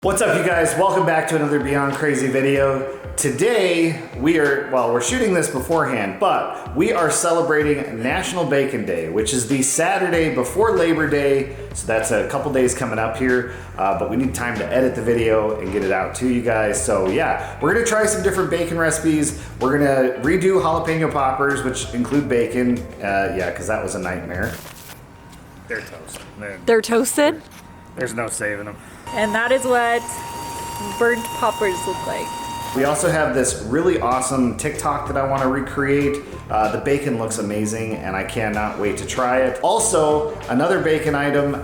What's up, you guys? Welcome back to another Beyond Crazy video. Today we're shooting this beforehand, but we are celebrating National Bacon Day, which is the Saturday before Labor Day. So that's a couple days coming up here, but we need time to edit the video and get it out to you guys. So yeah, we're gonna try some different bacon recipes. We're gonna redo jalapeno poppers, which include bacon. Yeah, because that was a nightmare. They're toasted. They're toasted? There's no saving them. And that is what burnt poppers look like. We also have this really awesome TikTok that I want to recreate. The bacon looks amazing and I cannot wait to try it. Also, another bacon item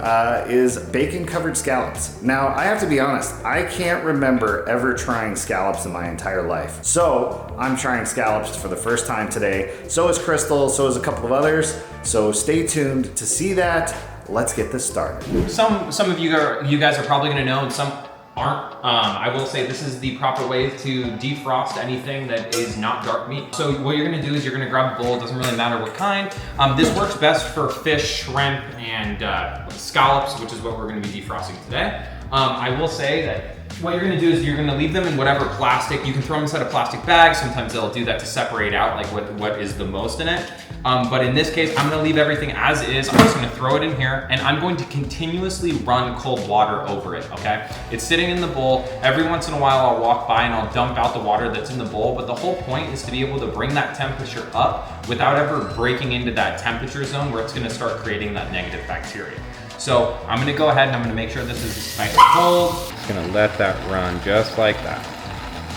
is bacon covered scallops. Now, I have to be honest, I can't remember ever trying scallops in my entire life. So, I'm trying scallops for the first time today. So is Crystal, so is a couple of others. So stay tuned to see that. Let's get this started. Some of you guys are probably gonna know and some aren't. I will say this is the proper way to defrost anything that is not dark meat. So what you're gonna do is you're gonna grab a bowl, it doesn't really matter what kind. This works best for fish, shrimp, and scallops, which is what we're gonna be defrosting today. I will say that what you're gonna do is you're gonna leave them in whatever plastic. You can throw them inside a plastic bag. Sometimes they'll do that to separate out like what is the most in it. But in this case, I'm gonna leave everything as is. I'm just gonna throw it in here and I'm going to continuously run cold water over it, okay? It's sitting in the bowl. Every once in a while I'll walk by and I'll dump out the water that's in the bowl, but the whole point is to be able to bring that temperature up without ever breaking into that temperature zone where it's gonna start creating that negative bacteria. So I'm gonna go ahead and I'm gonna make sure this is nice and cold. Just gonna let that run just like that.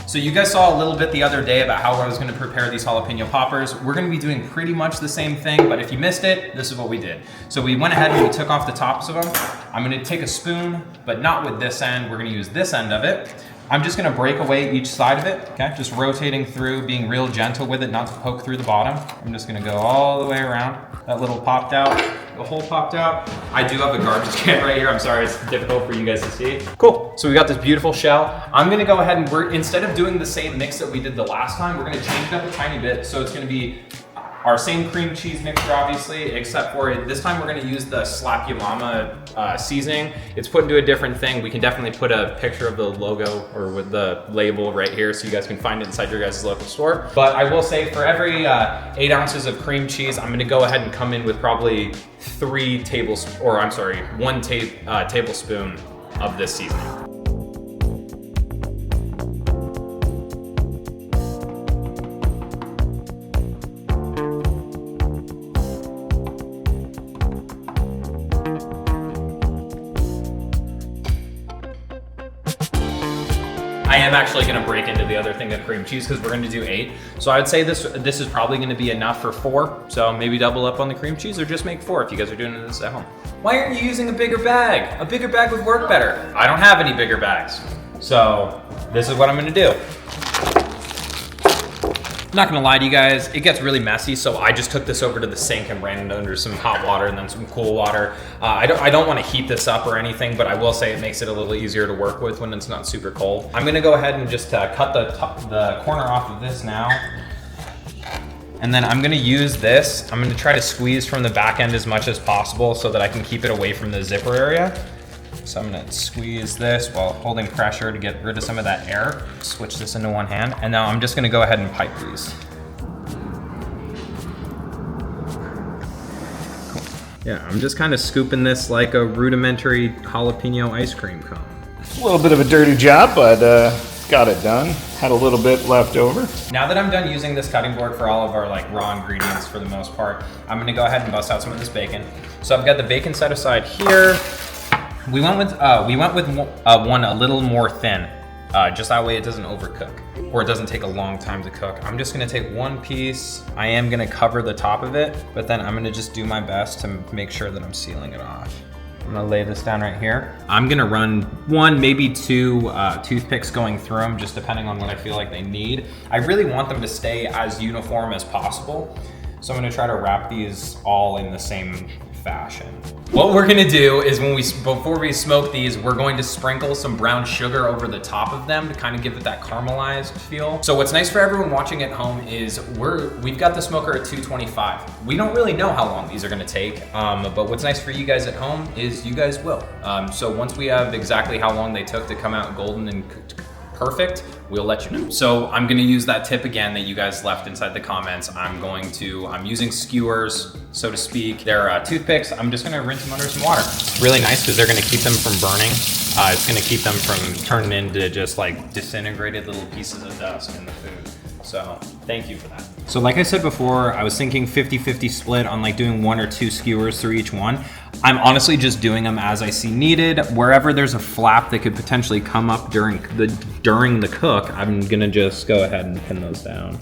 So you guys saw a little bit the other day about how I was gonna prepare these jalapeno poppers. We're gonna be doing pretty much the same thing, but if you missed it, this is what we did. So we went ahead and we took off the tops of them. I'm gonna take a spoon, but not with this end. We're gonna use this end of it. I'm just gonna break away each side of it, okay? Just rotating through, being real gentle with it, not to poke through the bottom. I'm just gonna go all the way around. That little popped out, the hole popped out. I do have a garbage can right here. I'm sorry, it's difficult for you guys to see. Cool, so we got this beautiful shell. I'm gonna go ahead and instead of doing the same mix that we did the last time, we're gonna change it up a tiny bit. So it's gonna be our same cream cheese mixture, obviously, except for this time we're gonna use the Slap Ya Mama seasoning. It's put into a different thing. We can definitely put a picture of the logo or with the label right here so you guys can find it inside your guys' local store. But I will say for every 8 ounces of cream cheese, I'm gonna go ahead and come in with probably 1 tablespoon of this seasoning. I am actually gonna break into the other thing of cream cheese because we're gonna do 8. So I would say this is probably gonna be enough for 4. So maybe double up on the cream cheese or just make 4 if you guys are doing this at home. Why aren't you using a bigger bag? A bigger bag would work better. I don't have any bigger bags. So this is what I'm gonna do. I'm not gonna lie to you guys, it gets really messy, so I just took this over to the sink and ran it under some hot water and then some cool water. I don't wanna heat this up or anything, but I will say it makes it a little easier to work with when it's not super cold. I'm gonna go ahead and just cut the corner off of this now. And then I'm gonna use this. I'm gonna try to squeeze from the back end as much as possible so that I can keep it away from the zipper area. So I'm gonna squeeze this while holding pressure to get rid of some of that air. Switch this into one hand. And now I'm just gonna go ahead and pipe these. Cool. Yeah, I'm just kind of scooping this like a rudimentary jalapeno ice cream cone. A little bit of a dirty job, but got it done. Had a little bit left over. Now that I'm done using this cutting board for all of our raw ingredients for the most part, I'm gonna go ahead and bust out some of this bacon. So I've got the bacon set aside here. We went with one a little more thin, just that way it doesn't overcook, or it doesn't take a long time to cook. I'm just gonna take one piece. I am gonna cover the top of it, but then I'm gonna just do my best to make sure that I'm sealing it off. I'm gonna lay this down right here. I'm gonna run 1, maybe 2 toothpicks going through them, just depending on what I feel like they need. I really want them to stay as uniform as possible. So I'm gonna try to wrap these all in the same fashion. What we're gonna do is before we smoke these, we're going to sprinkle some brown sugar over the top of them to kind of give it that caramelized feel. So what's nice for everyone watching at home is we've got the smoker at 225. We don't really know how long these are gonna take, but what's nice for you guys at home is you guys will. So once we have exactly how long they took to come out golden and perfect, we'll let you know. So I'm gonna use that tip again that you guys left inside the comments. I'm using skewers, so to speak. They're toothpicks. I'm just gonna rinse them under some water. It's really nice because they're gonna keep them from burning. It's gonna keep them from turning into just like disintegrated little pieces of dust in the food. So thank you for that. So like I said before, I was thinking 50-50 split on like doing 1 or 2 skewers through each one. I'm honestly just doing them as I see needed. Wherever there's a flap that could potentially come up during the cook, I'm gonna just go ahead and pin those down.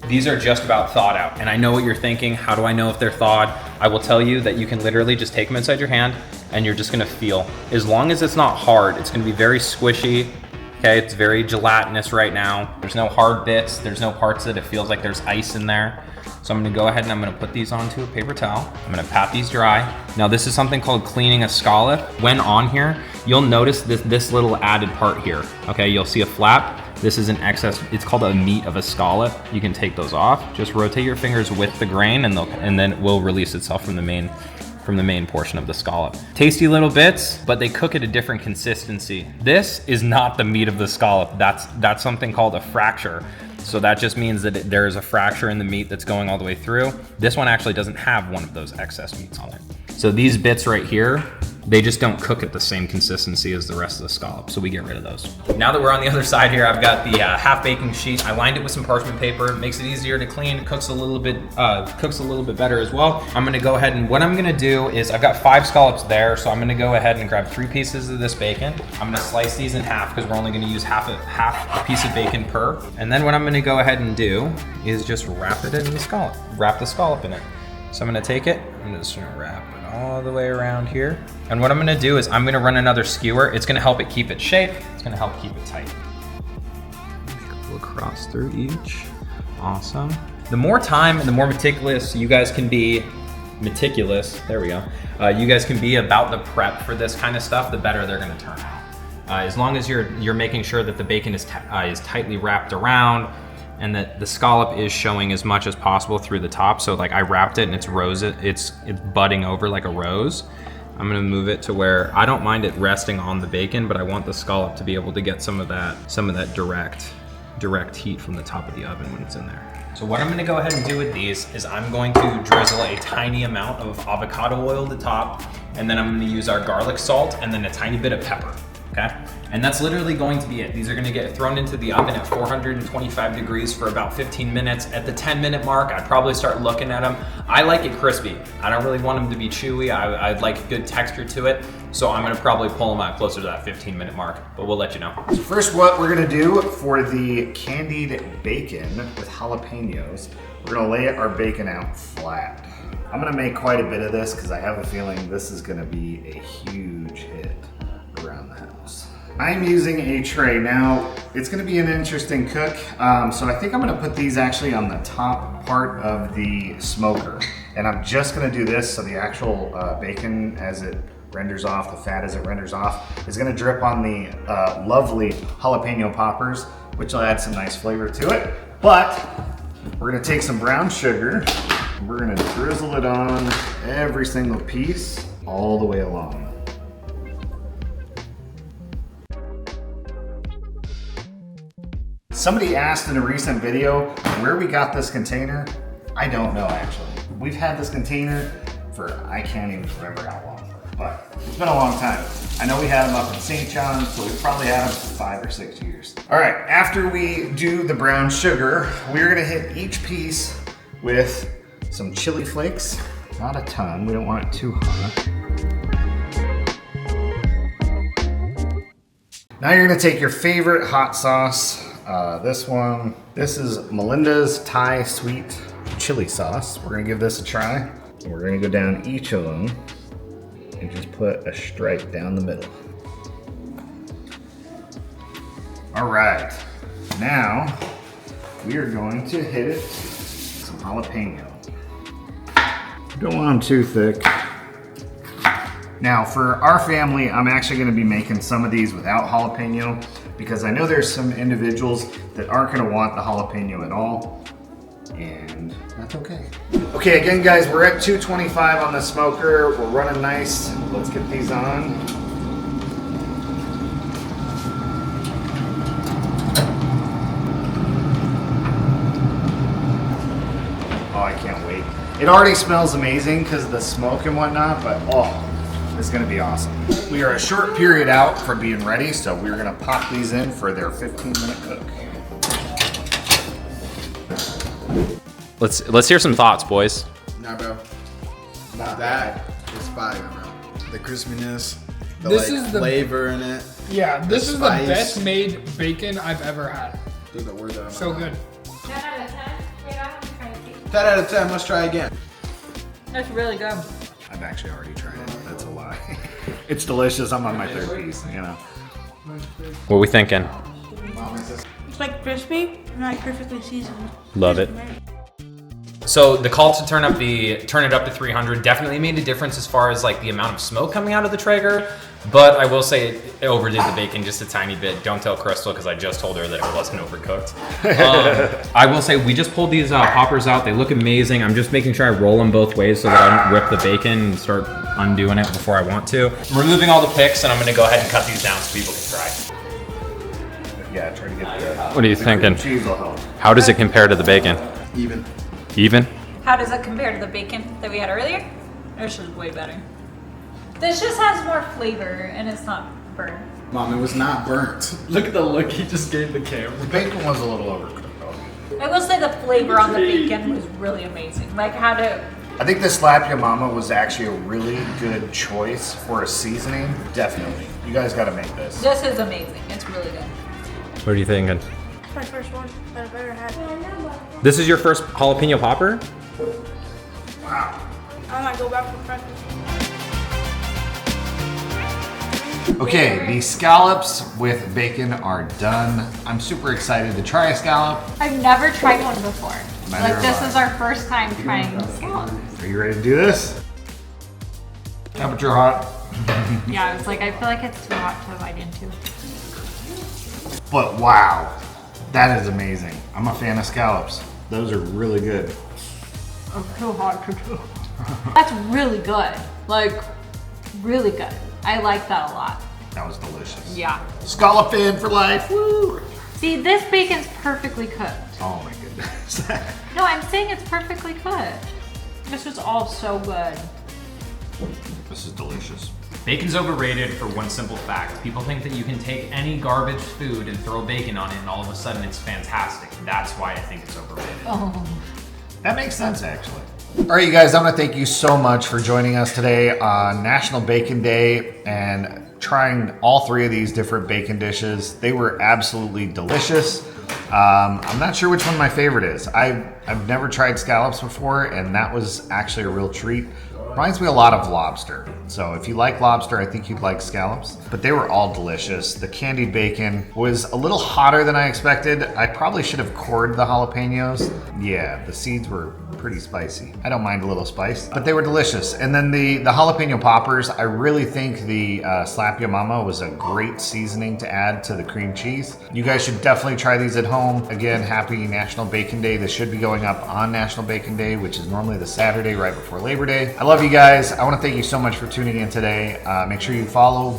These are just about thawed out. And I know what you're thinking, how do I know if they're thawed? I will tell you that you can literally just take them inside your hand and you're just gonna feel. As long as it's not hard, it's gonna be very squishy. Okay, it's very gelatinous right now. There's no hard bits. There's no parts that it feels like there's ice in there. So I'm gonna go ahead and I'm gonna put these onto a paper towel. I'm gonna pat these dry. Now this is something called cleaning a scallop. When on here, you'll notice this little added part here. Okay, you'll see a flap. This is an excess, it's called a meat of a scallop. You can take those off. Just rotate your fingers with the grain and then it will release itself from the main portion of the scallop. Tasty little bits, but they cook at a different consistency. This is not the meat of the scallop. That's something called a fracture. So that just means that there is a fracture in the meat that's going all the way through. This one actually doesn't have one of those excess meats on it. So these bits right here, they just don't cook at the same consistency as the rest of the scallop, so we get rid of those. Now that we're on the other side here, I've got the half baking sheet. I lined it with some parchment paper, makes it easier to clean, cooks a little bit better as well. I'm gonna go ahead and what I'm gonna do is I've got 5 scallops there, so I'm gonna go ahead and grab 3 pieces of this bacon. I'm gonna slice these in half because we're only gonna use half a piece of bacon per. And then what I'm gonna go ahead and do is just wrap it in the scallop, wrap the scallop in it. So I'm gonna take it, I'm just gonna wrap it all the way around here. And what I'm gonna do is I'm gonna run another skewer. It's gonna help it keep its shape. It's gonna help keep it tight. Go across through each. Awesome. The more time and the more meticulous you guys can be, there we go. You guys can be about the prep for this kind of stuff, the better they're gonna turn out. As long as you're making sure that the bacon is tightly wrapped around, and that the scallop is showing as much as possible through the top. So like I wrapped it and it's budding over like a rose. I'm gonna move it to where I don't mind it resting on the bacon, but I want the scallop to be able to get some of that direct heat from the top of the oven when it's in there. So what I'm gonna go ahead and do with these is I'm going to drizzle a tiny amount of avocado oil at the top, and then I'm gonna use our garlic salt and then a tiny bit of pepper. Okay? And that's literally going to be it. These are gonna get thrown into the oven at 425 degrees for about 15 minutes. At the 10-minute mark, I'd probably start looking at them. I like it crispy. I don't really want them to be chewy. I'd like good texture to it. So I'm gonna probably pull them out closer to that 15-minute mark, but we'll let you know. So first, what we're gonna do for the candied bacon with jalapenos, we're gonna lay our bacon out flat. I'm gonna make quite a bit of this because I have a feeling this is gonna be a huge hit around the house. I'm using a tray. Now, it's gonna be an interesting cook, so I think I'm gonna put these actually on the top part of the smoker. And I'm just gonna do this so the actual bacon as it renders off, the fat as it renders off, is gonna drip on the lovely jalapeno poppers, which will add some nice flavor to it. But we're gonna take some brown sugar, and we're gonna drizzle it on every single piece all the way along. Somebody asked in a recent video where we got this container. I don't know actually. We've had this container for, I can't even remember how long, but it's been a long time. I know we had them up in St. John's, so we probably had them for 5 or 6 years. All right, after we do the brown sugar, we're gonna hit each piece with some chili flakes. Not a ton, we don't want it too hot. Now you're gonna take your favorite hot sauce. This is Melinda's Thai sweet chili sauce. We're gonna give this a try. And we're gonna go down each of them and just put a stripe down the middle. All right, now we are going to hit it with some jalapeno. Don't want them too thick. Now for our family, I'm actually gonna be making some of these without jalapeno because I know there's some individuals that aren't gonna want the jalapeno at all, and that's okay. Okay, again guys, we're at 225 on the smoker. We're running nice. Let's get these on. Oh, I can't wait. It already smells amazing because of the smoke and whatnot, but oh, it's gonna be awesome. We are a short period out from being ready, so we're gonna pop these in for their 15-minute cook. Let's hear some thoughts, boys. Nah, bro. Not That is fire, bro. The crispiness, the This is the- flavor in it. Yeah, this is the spice. best made bacon I've ever had. Dude, the word So good. 10 out of 10. Wait, I'm trying to see. 10 out of 10. Let's try again. That's really good. I've actually already tried it. That's a lie. It's delicious. I'm on my third piece, you know. What are we thinking? It's like crispy and like perfectly seasoned. Love it. So the call to turn it up to 300 definitely made a difference as far as like the amount of smoke coming out of the Traeger. But I will say it overdid the bacon just a tiny bit. Don't tell Crystal because I just told her that it wasn't overcooked. I will say we just pulled these poppers out. They look amazing. I'm just making sure I roll them both ways so that I don't rip the bacon and start undoing it before I want to. I'm removing all the picks and I'm gonna go ahead and cut these down so people can try. Yeah, try to get the. What are you the thinking? cream cheese will help. How does it compare to the bacon? Even. Even? How does it compare to the bacon that we had earlier? This is way better. This just has more flavor and it's not burnt. Mom, it was not burnt. Look at the look he just gave the camera. The bacon was a little overcooked. I will say the flavor on the bacon was really amazing. Like how to, I think the Slap Your Mama was actually a really good choice for a seasoning. Definitely. You guys gotta make this. this is amazing. It's really good. What are you thinking? It's my first one that I've ever had. This is your first jalapeno popper? I might go back for breakfast. Okay, the scallops with bacon are done. I'm super excited to try a scallop. I've never tried one before. Neither Like this have is I. our first time trying scallops. Are you ready to do this? Temperature hot. Yeah, it's like I feel like it's too hot to bite into. But wow, that is amazing. I'm a fan of scallops. Those are really good. Oh, too hot to do. That's really good. Like, really good. I like that a lot. That was delicious. Yeah. Scallop fan for life. Woo! See, this bacon's perfectly cooked. Oh my goodness. No, I'm saying it's perfectly cooked. This is all so good. This is delicious. Bacon's overrated for one simple fact. People think that you can take any garbage food and throw bacon on it and all of a sudden it's fantastic. That's why I think it's overrated. Oh. That makes sense, actually. All right, you guys, I want to thank you so much for joining us today on National Bacon Day and trying all three of these different bacon dishes. They were absolutely delicious. I'm not sure which one my favorite is. I've never tried scallops before, and that was actually a real treat. Reminds me a lot of lobster. So if you like lobster, I think you'd like scallops. But they were all delicious. The candied bacon was a little hotter than I expected. I probably should have cored the jalapenos. Yeah, the seeds were pretty spicy. I don't mind a little spice, but they were delicious. And then the jalapeno poppers, I really think the Slap Ya Mama was a great seasoning to add to the cream cheese. You guys should definitely try these at home. Again, happy National Bacon Day. This should be going up on National Bacon Day, which is normally the Saturday right before Labor Day. I love you guys. I want to thank you so much for tuning in today. Make sure you follow,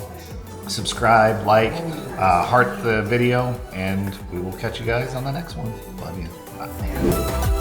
subscribe, like, heart the video, and we will catch you guys on the next one. Love you. Bye.